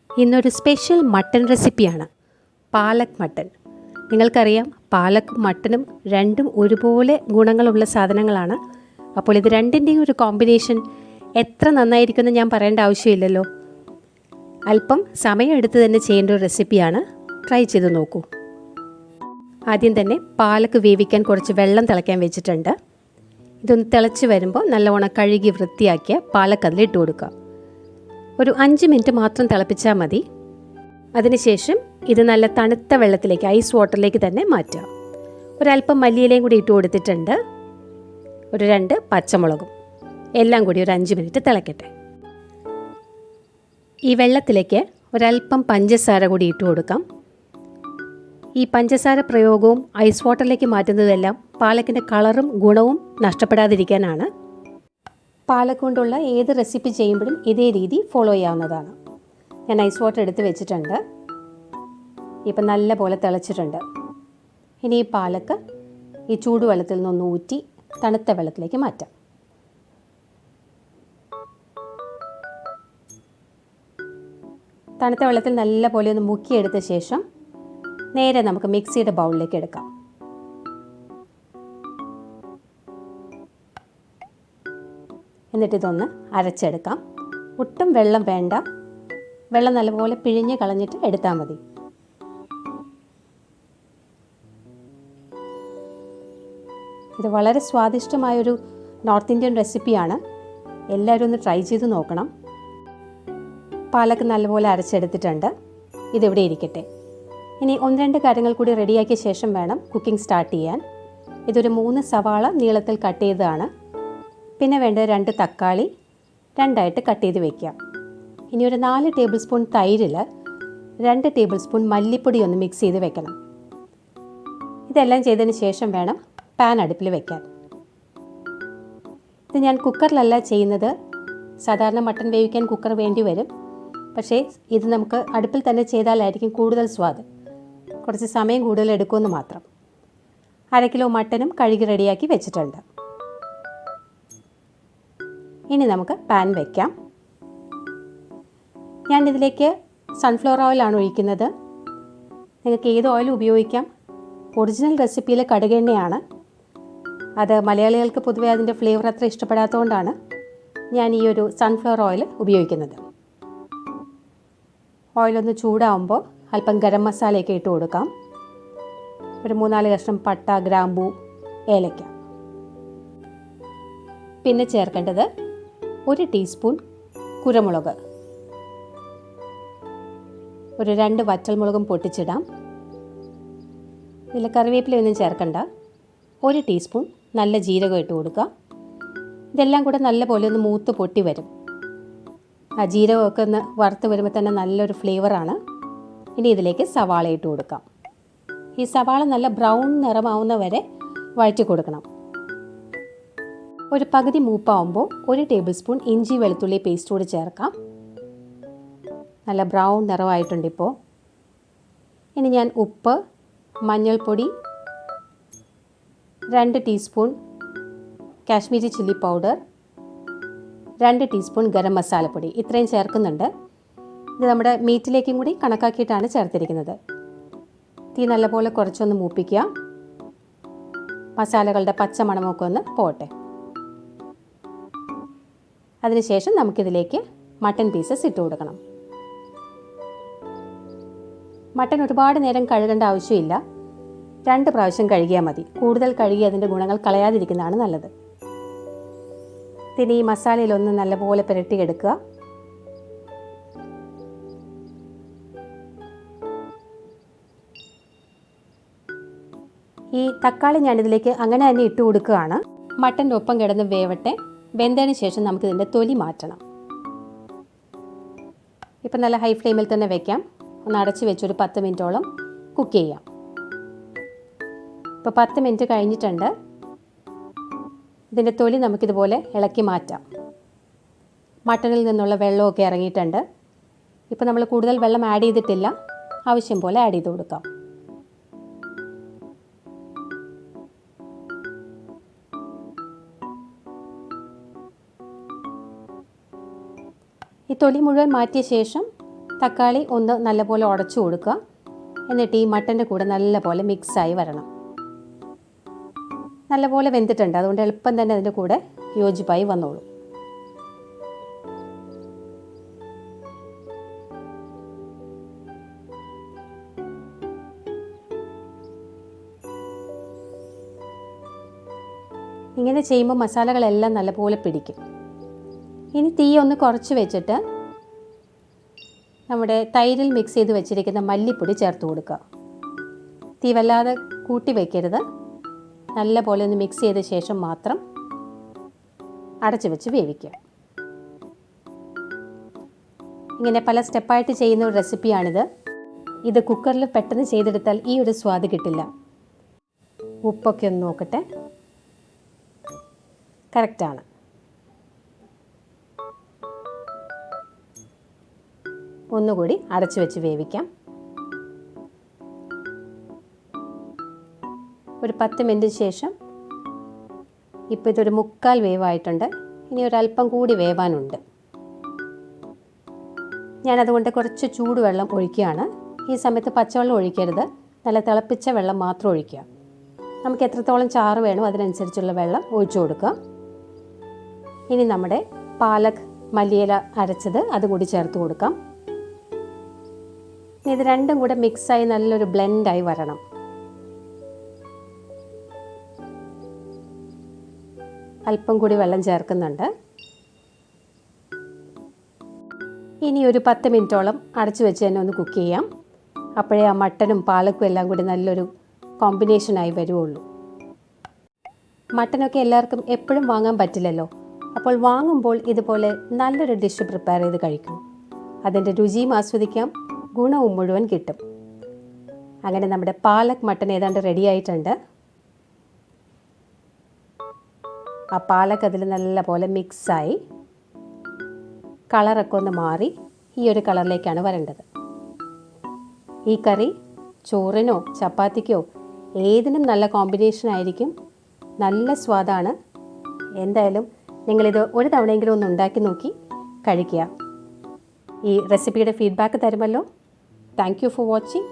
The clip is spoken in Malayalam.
ഇന്നൊരു സ്പെഷ്യൽ മട്ടൺ റെസിപ്പിയാണ് പാലക് മട്ടൺ. നിങ്ങൾക്കറിയാം, പാലക് മട്ടനും രണ്ടും ഒരുപോലെ ഗുണങ്ങളുള്ള സാധനങ്ങളാണ്. അപ്പോൾ ഇത് രണ്ടിൻ്റെയും ഒരു കോമ്പിനേഷൻ എത്ര നന്നായിരിക്കുമെന്ന് ഞാൻ പറയേണ്ട ആവശ്യമില്ലല്ലോ. അല്പം സമയമെടുത്ത് തന്നെ ചെയ്യേണ്ട ഒരു റെസിപ്പിയാണ്. ട്രൈ ചെയ്ത് നോക്കൂ. ആദ്യം തന്നെ പാലക്ക് വേവിക്കാൻ കുറച്ച് വെള്ളം തിളയ്ക്കാൻ വെച്ചിട്ടുണ്ട്. ഇതൊന്ന് തിളച്ച് വരുമ്പോൾ നല്ലവണ്ണം കഴുകി വൃത്തിയാക്കിയ പാലക്ക് അതിലിട്ട് കൊടുക്കുക. ഒരു 5 മിനിറ്റ് മാത്രം തിളപ്പിച്ചാൽ മതി. അതിനുശേഷം ഇത് നല്ല തണുത്ത വെള്ളത്തിലേക്ക്, ഐസ് വാട്ടറിലേക്ക് തന്നെ മാറ്റുക. ഒരല്പം മല്ലിയിലയും കൂടി ഇട്ട് കൊടുത്തിട്ടുണ്ട്. ഒരു 2 പച്ചമുളകും എല്ലാം കൂടി ഒരു 5 മിനിറ്റ് തിളക്കട്ടെ. ഈ വെള്ളത്തിലേക്ക് ഒരല്പം പഞ്ചസാര കൂടി ഇട്ട് കൊടുക്കാം. ഈ പഞ്ചസാര പ്രയോഗവും ഐസ് വാട്ടറിലേക്ക് മാറ്റുന്നതെല്ലാം പാലക്കിൻ്റെ കളറും ഗുണവും നഷ്ടപ്പെടാതിരിക്കാനാണ്. പാലക്ക് കൊണ്ടുള്ള ഏത് റെസിപ്പി ചെയ്യുമ്പോഴും ഇതേ രീതി ഫോളോ ചെയ്യാവുന്നതാണ്. ഞാൻ ഐസ് വാട്ടർ എടുത്ത് വെച്ചിട്ടുണ്ട്. ഇപ്പം നല്ല പോലെ തിളച്ചിട്ടുണ്ട്. ഇനി ഈ പാലക്ക് ഈ ചൂടുവെള്ളത്തിൽ നിന്നൊന്ന് ഊറ്റി തണുത്ത വെള്ളത്തിലേക്ക് മാറ്റാം. തണുത്ത വെള്ളത്തിൽ നല്ല പോലെ ഒന്ന് മുക്കിയെടുത്ത ശേഷം നേരെ നമുക്ക് മിക്സിയുടെ ബൗളിലേക്ക് എടുക്കാം. എന്നിട്ടിതൊന്ന് അരച്ചെടുക്കാം. ഒട്ടും വെള്ളം വേണ്ട. വെള്ളം നല്ലപോലെ പിഴിഞ്ഞ് കളഞ്ഞിട്ട് എടുത്താൽ മതി. ഇത് വളരെ സ്വാദിഷ്ടമായൊരു നോർത്ത് ഇന്ത്യൻ റെസിപ്പിയാണ്. എല്ലാവരും ഒന്ന് ട്രൈ ചെയ്ത് നോക്കണം. പാലക്ക് നല്ലപോലെ അരച്ചെടുത്തിട്ടുണ്ട്. ഇതിവിടെ ഇരിക്കട്ടെ. ഇനി 1-2 കാര്യങ്ങൾ കൂടി റെഡിയാക്കിയ ശേഷം വേണം കുക്കിംഗ് സ്റ്റാർട്ട് ചെയ്യാൻ. ഇതൊരു 3 സവാള നീളത്തിൽ കട്ട് ചെയ്തതാണ്. പിന്നെ വേണ്ടത് 2 തക്കാളി 2ആയിട്ട് കട്ട് ചെയ്ത് വയ്ക്കുക. ഇനി ഒരു 4 ടേബിൾ സ്പൂൺ തൈരിൽ 2 ടേബിൾ സ്പൂൺ മല്ലിപ്പൊടി ഒന്ന് മിക്സ് ചെയ്ത് വെക്കണം. ഇതെല്ലാം ചെയ്തതിന് ശേഷം വേണം പാൻ അടുപ്പിൽ വെക്കാൻ. ഇത് ഞാൻ കുക്കറിലല്ല ചെയ്യുന്നത്. സാധാരണ മട്ടൺ വേവിക്കാൻ കുക്കർ വേണ്ടി വരും. പക്ഷേ ഇത് നമുക്ക് അടുപ്പിൽ തന്നെ ചെയ്താലായിരിക്കും കൂടുതൽ സ്വാദ്. കുറച്ച് സമയം കൂടുതൽ എടുക്കുമെന്ന് മാത്രം. 1/2 കിലോ മട്ടനും കഴുകി റെഡിയാക്കി വെച്ചിട്ടുണ്ട്. ഇനി നമുക്ക് പാൻ വയ്ക്കാം. ഞാനിതിലേക്ക് സൺഫ്ലവർ ഓയിലാണ് ഒഴിക്കുന്നത്. നിങ്ങൾക്ക് ഏത് ഓയിൽ ഉപയോഗിക്കാം. ഒറിജിനൽ റെസിപ്പിയിലെ കടുകെണ്ണയാണ്. അത് മലയാളികൾക്ക് പൊതുവെ അതിൻ്റെ ഫ്ലേവർ അത്ര ഇഷ്ടപ്പെടാത്തതുകൊണ്ടാണ് ഞാൻ ഈ ഒരു സൺഫ്ലവർ ഓയിൽ ഉപയോഗിക്കുന്നത്. ഓയിലൊന്ന് ചൂടാവുമ്പോൾ അല്പം ഗരം മസാലയൊക്കെ ഇട്ട് കൊടുക്കാം. ഒരു 3-4 കഷ്ണം പട്ട, ഗ്രാമ്പൂ, ഏലക്ക. പിന്നെ ചേർക്കേണ്ടത് 1 ടീസ്പൂൺ കുരുമുളക്, ഒരു 2 വറ്റൽമുളകും പൊട്ടിച്ചിടാം. ഇതിൽ കറിവേപ്പിലയൊന്നും ചേർക്കണ്ട. 1 ടീസ്പൂൺ നല്ല ജീരകം ഇട്ട് കൊടുക്കുക. ഇതെല്ലാം കൂടെ നല്ല പോലെ ഒന്ന് മൂത്ത് പൊട്ടി വരും. ആ ജീരകമൊക്കെ ഒന്ന് വറുത്ത് വരുമ്പോൾ തന്നെ നല്ലൊരു ഫ്ലേവറാണ്. ഇനി ഇതിലേക്ക് സവാള ഇട്ട് കൊടുക്കാം. ഈ സവാള നല്ല ബ്രൗൺ നിറമാവുന്ന വരെ വഴറ്റി കൊടുക്കണം. ഒരു പകുതി മൂപ്പാവുമ്പോൾ 1 ടേബിൾ സ്പൂൺ ഇഞ്ചി വെളുത്തുള്ളി പേസ്റ്റ് കൂടി ചേർക്കാം. നല്ല ബ്രൗൺ നിറമായിട്ടുണ്ട് ഇപ്പോൾ. ഇനി ഞാൻ ഉപ്പ്, മഞ്ഞൾപ്പൊടി, 2 teaspoon Kashmiri chilli powder, 2 teaspoon garam മസാലപ്പൊടി ഇത്രയും ചേർക്കുന്നുണ്ട്. ഇത് നമ്മുടെ മീറ്റിലേക്കും കൂടി കണക്കാക്കിയിട്ടാണ് ചേർത്തിരിക്കുന്നത്. തീ നല്ലപോലെ കുറച്ചൊന്ന് മൂപ്പിക്കുക. മസാലകളുടെ പച്ചമണമൊക്കെ ഒന്ന് പോട്ടെ. അതിനുശേഷം നമുക്കിതിലേക്ക് മട്ടൺ പീസസ് ഇട്ട് കൊടുക്കണം. മട്ടൺ ഒരുപാട് നേരം കഴുകേണ്ട ആവശ്യമില്ല. 2 പ്രാവശ്യം കഴുകിയാൽ മതി. കൂടുതൽ കഴുകി അതിൻ്റെ ഗുണങ്ങൾ കളയാതിരിക്കുന്നതാണ് നല്ലത്. പിന്നെ ഈ മസാലയിലൊന്ന് നല്ലപോലെ പുരട്ടിയെടുക്കുക. ഈ തക്കാളി ഞാനിതിലേക്ക് അങ്ങനെ തന്നെ ഇട്ട് കൊടുക്കുകയാണ്. മട്ടൻ്റെ ഒപ്പം കിടന്ന് വേവട്ടെ. വെന്തതിന് ശേഷം നമുക്കിതിൻ്റെ തൊലി മാറ്റണം. ഇപ്പം നല്ല ഹൈ ഫ്ലെയിമിൽ തന്നെ വെക്കാം. ഒന്ന് അടച്ച് വെച്ചൊരു 10 മിനിറ്റോളം കുക്ക് ചെയ്യാം. ഇപ്പോൾ 10 മിനിറ്റ് കഴിഞ്ഞിട്ടുണ്ട്. ഇതിൻ്റെ തൊലി നമുക്കിതുപോലെ ഇളക്കി മാറ്റാം. മട്ടണിൽ നിന്നുള്ള വെള്ളമൊക്കെ ഇറങ്ങിയിട്ടുണ്ട്. ഇപ്പോൾ നമ്മൾ കൂടുതൽ വെള്ളം ആഡ് ചെയ്തിട്ടില്ല. ആവശ്യം പോലെ ആഡ് ചെയ്ത് കൊടുക്കാം. ഈ തൊലി മുഴുവൻ മാറ്റിയ ശേഷം തക്കാളി ഒന്ന് നല്ലപോലെ ഉടച്ചു കൊടുക്കുക. എന്നിട്ട് ഈ മട്ടൻ്റെ കൂടെ നല്ലപോലെ മിക്സായി വരണം. നല്ലപോലെ വെന്തിട്ടുണ്ട്, അതുകൊണ്ട് എളുപ്പം തന്നെ അതിൻ്റെ കൂടെ യോജിപ്പായി വന്നോളൂ. ഇങ്ങനെ ചെയ്യുമ്പോൾ മസാലകളെല്ലാം നല്ലപോലെ പിടിക്കും. ഇനി തീ ഒന്ന് കുറച്ച് വെച്ചിട്ട് നമ്മുടെ തൈരിൽ മിക്സ് ചെയ്ത് വെച്ചിരിക്കുന്ന മല്ലിപ്പൊടി ചേർത്ത് കൊടുക്കുക. തീ വല്ലാതെ കൂട്ടി വയ്ക്കരുത്. നല്ലപോലെ ഒന്ന് മിക്സ് ചെയ്ത ശേഷം മാത്രം അടച്ചു വെച്ച് വേവിക്കുക. ഇങ്ങനെ പല സ്റ്റെപ്പായിട്ട് ചെയ്യുന്ന ഒരു റെസിപ്പിയാണിത്. ഇത് കുക്കറിൽ പെട്ടെന്ന് ചെയ്തെടുത്താൽ ഈ ഒരു സ്വാദ് കിട്ടില്ല. ഉപ്പൊക്കെ ഒന്ന് നോക്കട്ടെ, കറക്റ്റാണ്. ഒന്നുകൂടി അടച്ചു വെച്ച് വേവിക്കാം. ഒരു 10 മിനിറ്റിന് ശേഷം ഇപ്പോൾ ഇതൊരു 3/4 വേവായിട്ടുണ്ട്. ഇനി ഒരല്പം കൂടി വേവാനുണ്ട്. ഞാനതുകൊണ്ട് കുറച്ച് ചൂടുവെള്ളം ഒഴിക്കുകയാണ്. ഈ സമയത്ത് പച്ചവെള്ളം ഒഴിക്കരുത്, നല്ല തിളപ്പിച്ച വെള്ളം മാത്രം ഒഴിക്കുക. നമുക്ക് എത്രത്തോളം ചാറ് വേണോ അതിനനുസരിച്ചുള്ള വെള്ളം ഒഴിച്ചു കൊടുക്കുക. ഇനി നമ്മുടെ പാലക് മല്ലിയില അരച്ചത് അതുകൂടി ചേർത്ത് കൊടുക്കാം. ഇത് രണ്ടും കൂടെ മിക്സായി നല്ലൊരു ബ്ലെൻഡായി വരണം. അല്പം കൂടി വെള്ളം ചേർക്കുന്നുണ്ട്. ഇനി ഒരു 10 മിനിറ്റോളം അടച്ചു വെച്ച് തന്നെ ഒന്ന് കുക്ക് ചെയ്യാം. അപ്പോഴേ ആ മട്ടനും പാലക്കും എല്ലാം കൂടി നല്ലൊരു കോമ്പിനേഷനായി വരുള്ളൂ. മട്ടനൊക്കെ എല്ലാവർക്കും എപ്പോഴും വാങ്ങാൻ പറ്റില്ലല്ലോ. അപ്പോൾ വാങ്ങുമ്പോൾ ഇതുപോലെ നല്ലൊരു ഡിഷ് പ്രിപ്പയർ ചെയ്ത് കഴിക്കും. അതിൻ്റെ രുചിയും ആസ്വദിക്കാം, ഗുണവും മുഴുവൻ കിട്ടും. അങ്ങനെ നമ്മുടെ പാലക് മട്ടൻ ഏതാണ്ട് റെഡി ആയിട്ടുണ്ട്. ആ പാലക് അതിൽ നല്ലപോലെ മിക്സായി കളറൊക്കെ ഒന്ന് മാറി ഈ ഒരു കളറിലേക്കാണ് വരേണ്ടത്. ഈ കറി ചോറിനോ ചപ്പാത്തിക്കോ ഏതിനും നല്ല കോമ്പിനേഷൻ ആയിരിക്കും. നല്ല സ്വാദാണ്. എന്തായാലും നിങ്ങളിത് ഒരു തവണയെങ്കിലും ഒന്ന് ഉണ്ടാക്കി നോക്കി കഴിക്കുക. ഈ റെസിപ്പിയുടെ ഫീഡ്ബാക്ക് തരുമല്ലോ. Thank you for watching.